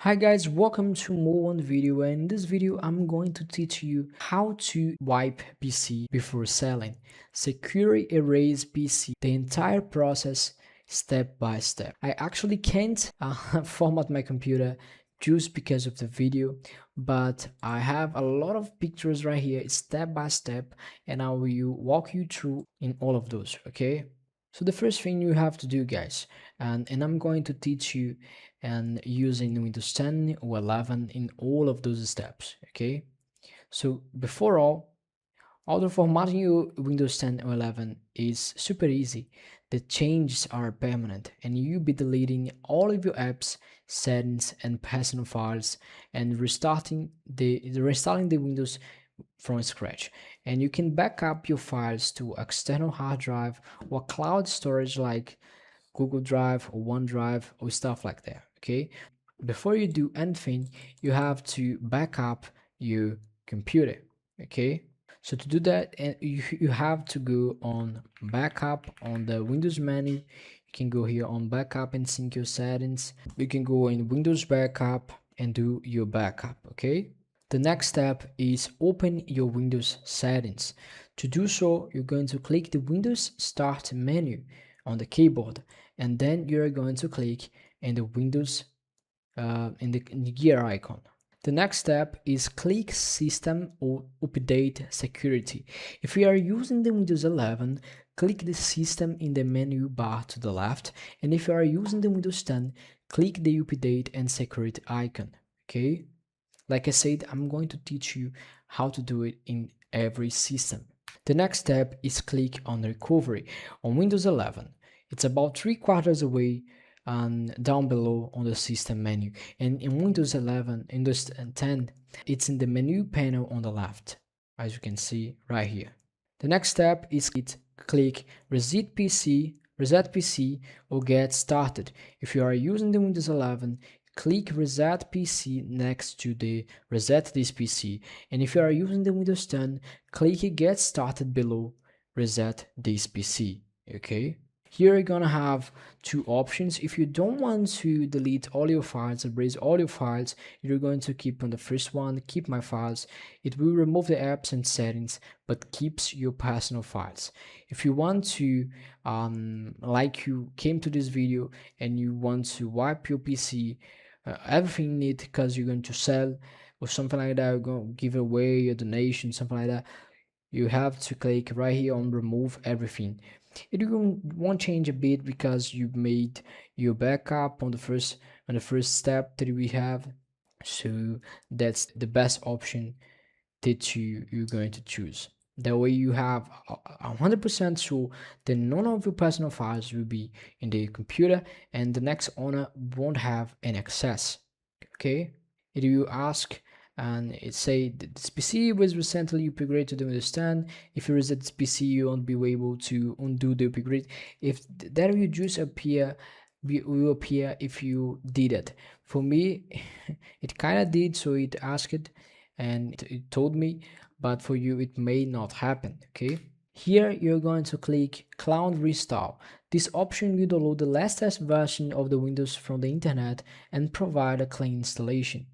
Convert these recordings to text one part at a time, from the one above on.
Hi guys, welcome to more one video, and in this video I'm going to teach you how to wipe PC before selling. Secure erase PC, the entire process step by step. I actually can't format my computer just because of the video, but I have a lot of pictures right here step by step, and I will walk you through in all of those, okay? So the first thing you have to do, guys, and I'm going to teach you and using Windows 10 or 11 in all of those steps, okay? So before all the formatting your Windows 10 or 11 is super easy. The changes are permanent and you'll be deleting all of your apps, settings and personal files and restarting the Windows from scratch. And you can back up your files to external hard drive or cloud storage like Google Drive or OneDrive or stuff like that. Okay. Before you do anything, you have to back up your computer. Okay. So to do that, you have to go on backup on the Windows menu. You can go here on backup and sync your settings. You can go in Windows backup and do your backup. Okay. The next step is open your Windows settings. To do so, you're going to click the Windows Start menu on the keyboard, and then you're going to click in the Windows in the gear icon. The next step is click System or Update Security. If you are using the Windows 11, click the System in the menu bar to the left, and if you are using the Windows 10, click the Update and Security icon. Okay. Like I said, I'm going to teach you how to do it in every system. The next step is click on recovery on Windows 11. It's about 3/4 away and down below on the system menu. And in Windows 11, Windows 10, it's in the menu panel on the left, as you can see right here. The next step is click Reset PC or Get Started. If you are using the Windows 11, click Reset PC next to the Reset this PC, and if you are using the Windows 10, click Get Started below Reset this PC. Okay, here you're gonna have two options. If you don't want to delete all your files, erase all your files, you're going to keep on the first one, keep my files. It will remove the apps and settings but keeps your personal files. If you want to like you came to this video and you want to wipe your PC, everything neat because you're going to sell or something like that, you're going to give away a donation, something like that, you have to click right here on remove everything. It won't change a bit because you made your backup on the first step that we have, so that's the best option that you're going to choose. That way you have 100% sure that none of your personal files will be in the computer and the next owner won't have any access. Okay, it will ask and it say this PC was recently upgraded to Windows 10. If you reset this PC, you won't be able to undo the upgrade. If that will just appear, will appear if you did it. For me, it kind of did, so it asked and it told me, but for you it may not happen. Okay, here you're going to click Cloud Restore. This option will download the latest version of the Windows from the internet and provide a clean installation.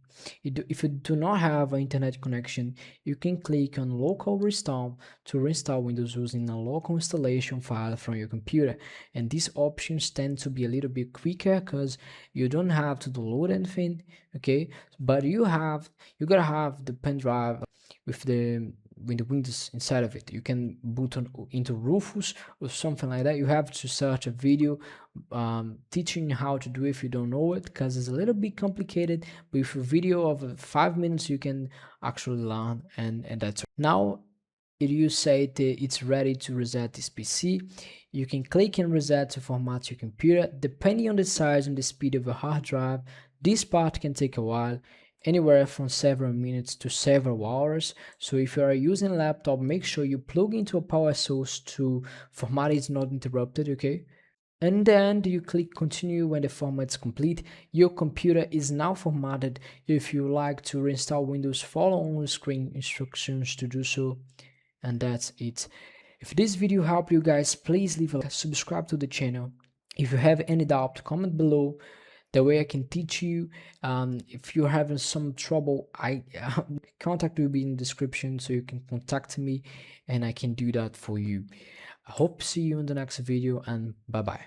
If you do not have an internet connection, you can click on Local Restore to reinstall Windows using a local installation file from your computer. And these options tend to be a little bit quicker because you don't have to download anything, okay? But you gotta have the pen drive with the Windows inside of it. You can boot into Rufus or something like that. You have to search a video teaching how to do it if you don't know it, because it's a little bit complicated, but with a video of 5 minutes you can actually learn, and that's now if you say that it's ready to reset this PC, you can click and reset to format your computer. Depending on the size and the speed of your hard drive, this part can take a while, anywhere from several minutes to several hours. So if you are using a laptop, make sure you plug into a power source to format is not interrupted, okay? And then you click continue when the format is complete. Your computer is now formatted. If you like to reinstall Windows, follow on the screen instructions to do so, and that's it. If this video helped you guys, please leave a like, subscribe to the channel. If you have any doubt, comment below. the way I can teach you. If you're having some trouble, I contact will be in the description, so you can contact me and I can do that for you. I hope to see you in the next video, and bye bye.